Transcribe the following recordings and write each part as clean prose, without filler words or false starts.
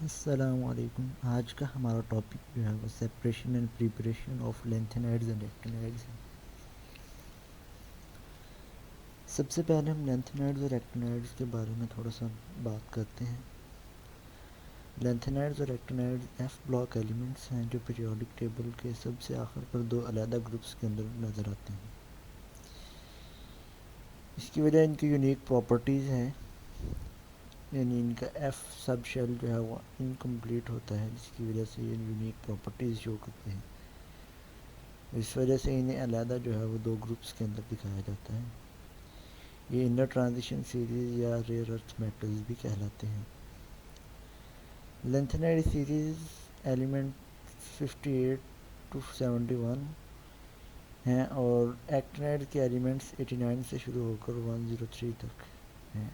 السلام علیکم. آج کا ہمارا ٹاپک جو ہے وہ separation and preparation of lanthanides and actinides ہے. سب سے پہلے ہم لینتھینائڈز اور ایکٹینائڈز کے بارے میں تھوڑا سا بات کرتے ہیں. لینتھینائڈز اور ایکٹینائڈز ایف بلاک ایلیمنٹس ہیں جو پیریوڈک ٹیبل کے سب سے آخر پر دو علیحدہ گروپس کے اندر نظر آتے ہیں. اس کی وجہ ان کی یونیک پراپرٹیز ہیں، یعنی ان کا ایف سب شیل جو ہے وہ انکمپلیٹ ہوتا ہے، جس کی وجہ سے یہ یونیک پراپرٹیز شو کرتے ہیں. اس وجہ سے انہیں علیحدہ جو ہے وہ دو گروپس کے اندر دکھایا جاتا ہے. یہ انر ٹرانزیشن سیریز یا ریئر ارتھ میٹلز بھی کہلاتے ہیں. لینتھینائڈ سیریز ایلیمنٹ 58 to 71 ہیں اور ایکٹینائڈ کے ایلیمنٹس 89 سے شروع ہو کر 103 تک ہیں.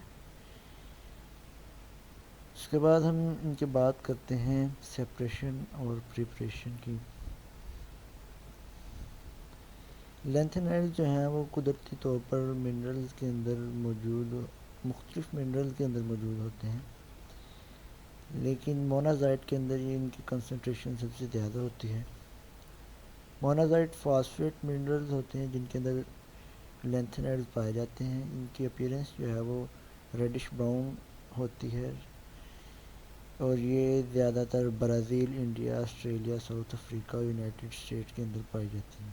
اس کے بعد ہم ان کی بات کرتے ہیں سیپریشن اور پریپریشن کی. لینتھینائڈ جو ہیں وہ قدرتی طور پر منرلز کے اندر موجود مختلف منرلز کے اندر موجود ہوتے ہیں، لیکن مونازائٹ کے اندر یہ ان کی کنسنٹریشن سب سے زیادہ ہوتی ہے. مونازائٹ فاسفیٹ منرلز ہوتے ہیں جن کے اندر لینتھینائڈز پائے جاتے ہیں. ان کی اپیرنس جو ہے وہ ریڈش براؤن ہوتی ہے اور یہ زیادہ تر Brazil, India, Australia, South Africa اور یونائٹڈ اسٹیٹ کے اندر پائی جاتی ہیں.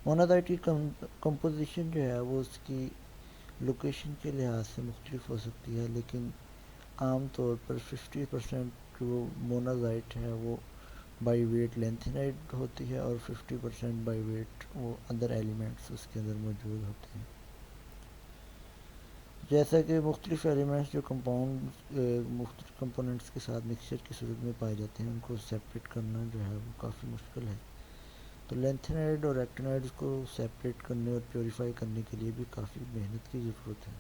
مونازائٹ کی کمپوزیشن جو ہے وہ اس کی لوکیشن کے لحاظ سے مختلف ہو سکتی ہے، لیکن عام طور پر 50% جو مونازائٹ ہے وہ بائی ویٹ لینتھینائڈ ہوتی ہے اور 50% بائی ویٹ وہ ادر ایلیمنٹس اس کے اندر موجود ہوتے ہیں. جیسا کہ مختلف ایلیمنٹس جو مختلف کمپوننٹس کے ساتھ مکسچر کی صورت میں پائے جاتے ہیں، ان کو سیپریٹ کرنا جو ہے وہ کافی مشکل ہے. تو لینتھینائڈ اور ایکٹینائڈز کو سیپریٹ کرنے اور پیوریفائی کرنے کے لیے بھی کافی محنت کی ضرورت ہے.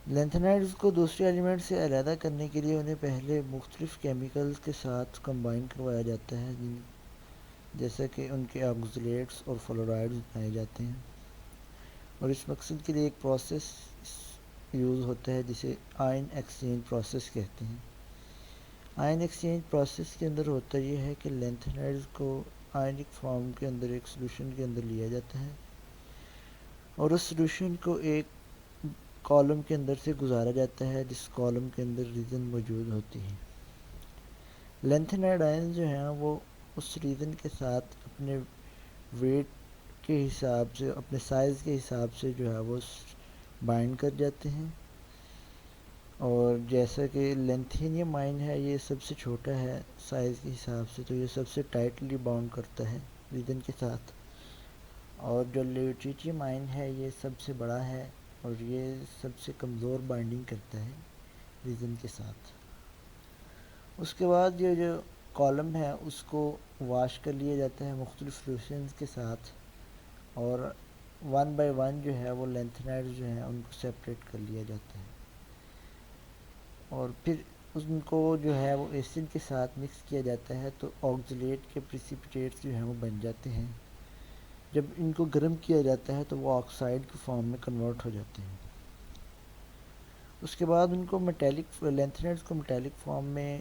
لینتھینائڈز کو دوسرے ایلیمنٹ سے علیحدہ کرنے کے لیے انہیں پہلے مختلف کیمیکلز کے ساتھ کمبائن کروایا جاتا ہے، جیسا کہ ان کے آکزیلیٹس اور فلورائڈز بنائے جاتے ہیں. اور اس مقصد کے لیے ایک پروسیس یوز ہوتا ہے جسے آئن ایکسچینج پروسیس کہتے ہیں. آئن ایکسچینج پروسیس کے اندر ہوتا یہ ہے کہ لینتھینائڈز کو آئنک فارم کے اندر ایک سلوشن کے اندر لیا جاتا ہے اور اس سلوشن کو ایک کالم کے اندر سے گزارا جاتا ہے جس کالم کے اندر ریزن موجود ہوتی ہے. لینتھینائڈ آئن جو ہیں وہ اس ریزن کے ساتھ اپنے ویٹ کے حساب سے، اپنے سائز کے حساب سے جو ہے وہ بائنڈ کر جاتے ہیں. اور جیسا کہ لینتھینیم آئن ہے یہ سب سے چھوٹا ہے سائز کے حساب سے، تو یہ سب سے ٹائٹلی باؤنڈ کرتا ہے ریزن کے ساتھ. اور جو لیوٹریٹیم آئن ہے یہ سب سے بڑا ہے اور یہ سب سے کمزور بائنڈنگ کرتا ہے ریزن کے ساتھ. اس کے بعد یہ جو کالم ہے اس کو واش کر لیا جاتا ہے مختلف سلوشنز کے ساتھ، اور 1 by 1 جو ہے وہ لینتھینائڈ جو ہیں ان کو سیپریٹ کر لیا جاتا ہے. اور پھر ان کو جو ہے وہ ایسڈ کے ساتھ مکس کیا جاتا ہے تو آکزیلیٹ کے پریسیپیٹیٹس جو ہیں وہ بن جاتے ہیں. جب ان کو گرم کیا جاتا ہے تو وہ آکسائڈ کی فارم میں کنورٹ ہو جاتے ہیں. اس کے بعد ان کو لینتھینائڈز کو میٹیلک فارم میں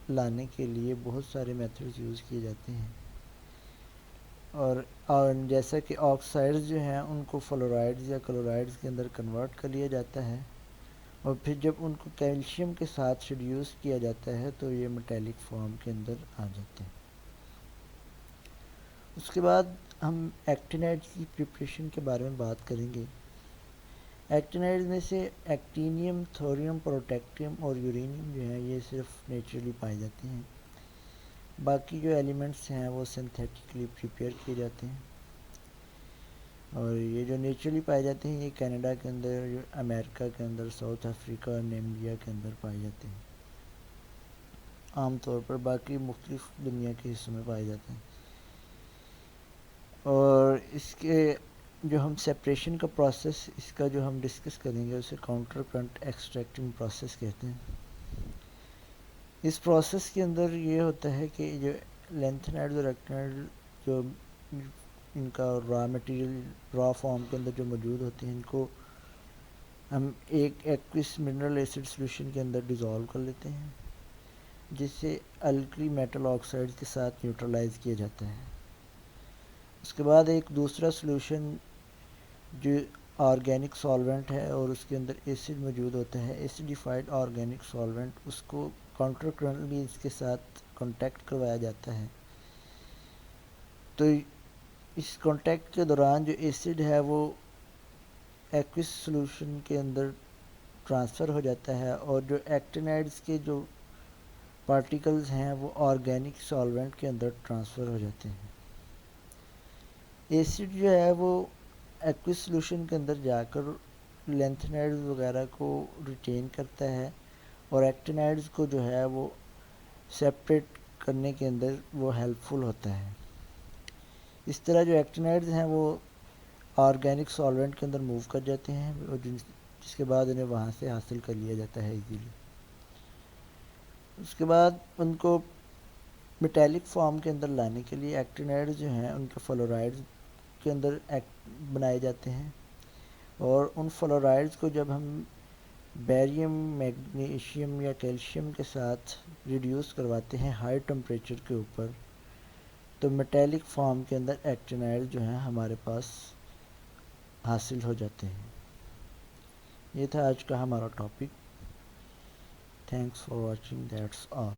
لانے کے لیے بہت سارے میتھڈز یوز کیے جاتے ہیں. اور جیسا کہ آکسائڈز جو ہیں ان کو فلورائڈز یا کلورائڈز کے اندر کنورٹ کر لیا جاتا ہے اور پھر جب ان کو کیلشیم کے ساتھ ریڈیوس کیا جاتا ہے تو یہ میٹیلک فارم کے اندر آ جاتے ہیں. اس کے بعد ہم ایکٹینائڈ کی پریپریشن کے بارے میں بات کریں گے. ایکٹینائڈ میں سے ایکٹینیم، تھوریم، پروٹیکٹیم اور یورینیم جو ہیں یہ صرف نیچرلی پائے جاتے ہیں. باقی جو ایلیمنٹس ہیں وہ سنتھیٹکلی پریپیئر کیے جاتے ہیں. اور یہ جو نیچرلی پائے جاتے ہیں یہ کینیڈا کے اندر، امریکہ کے اندر، ساؤتھ افریقہ اور نیمبیا کے اندر پائے جاتے ہیں عام طور پر. باقی مختلف دنیا کے حصوں میں پائے جاتے ہیں. اور اس کے جو ہم سیپریشن کا پروسیس اس کا جو ہم ڈسکس کریں گے اسے کاؤنٹر کرنٹ ایکسٹریکٹنگ پروسیس کہتے ہیں. اس پروسیس کے اندر یہ ہوتا ہے کہ جو لینتھینائڈ اور ایکٹینائڈ جو ان کا را مٹیریل را فارم کے اندر جو موجود ہوتے ہیں ان کو ہم ایک ایکوس منرل ایسڈ سولوشن کے اندر ڈیزولو کر لیتے ہیں، جس سے الکلی میٹل آکسائڈ کے ساتھ نیوٹرلائز کیا جاتا ہے۔ اس کے بعد ایک دوسرا سولوشن جو آرگینک سالوینٹ ہے اور اس کے اندر ایسڈ موجود ہوتا ہے، ایسیڈیفائڈ آرگینک سالوینٹ، اس کو کاؤنٹر کرنٹ مینس کے ساتھ کانٹیکٹ کروایا جاتا ہے۔ تو اس کانٹیکٹ کے دوران جو ایسڈ ہے وہ ایکوس سولوشن کے اندر ٹرانسفر ہو جاتا ہے، اور جو ایکٹینائڈز کے جو پارٹیکلز ہیں وہ آرگینک سالوینٹ کے اندر ٹرانسفر ہو جاتے ہیں۔ ایسڈ جو ہے وہ ایکوس سولوشن کے اندر جا کر لینتھنائڈز وغیرہ کو ریٹین کرتا ہے، اور ایکٹینائڈز کو جو ہے وہ سیپریٹ کرنے کے اندر وہ ہیلپ فل ہوتا ہے۔ اس طرح جو ایکٹینائڈز ہیں وہ آرگینک سالوینٹ کے اندر موو کر جاتے ہیں، اور جس کے بعد انہیں وہاں سے حاصل کر لیا جاتا ہے ایزیلی۔ اس کے بعد ان کو میٹیلک فارم کے اندر لانے کے لیے ایکٹینائڈز جو ہیں ان کے فلورائڈز کے اندر بنائے جاتے ہیں، اور ان فلورائڈز کو جب ہم بیریم، میگنیشیم یا کیلشیم کے ساتھ ریڈیوس کرواتے ہیں ہائی ٹمپریچر کے اوپر، تو میٹیلک فارم کے اندر ایکٹینائڈ جو ہیں ہمارے پاس حاصل ہو جاتے ہیں۔ یہ تھا آج کا ہمارا topic. Thanks for watching, that's all.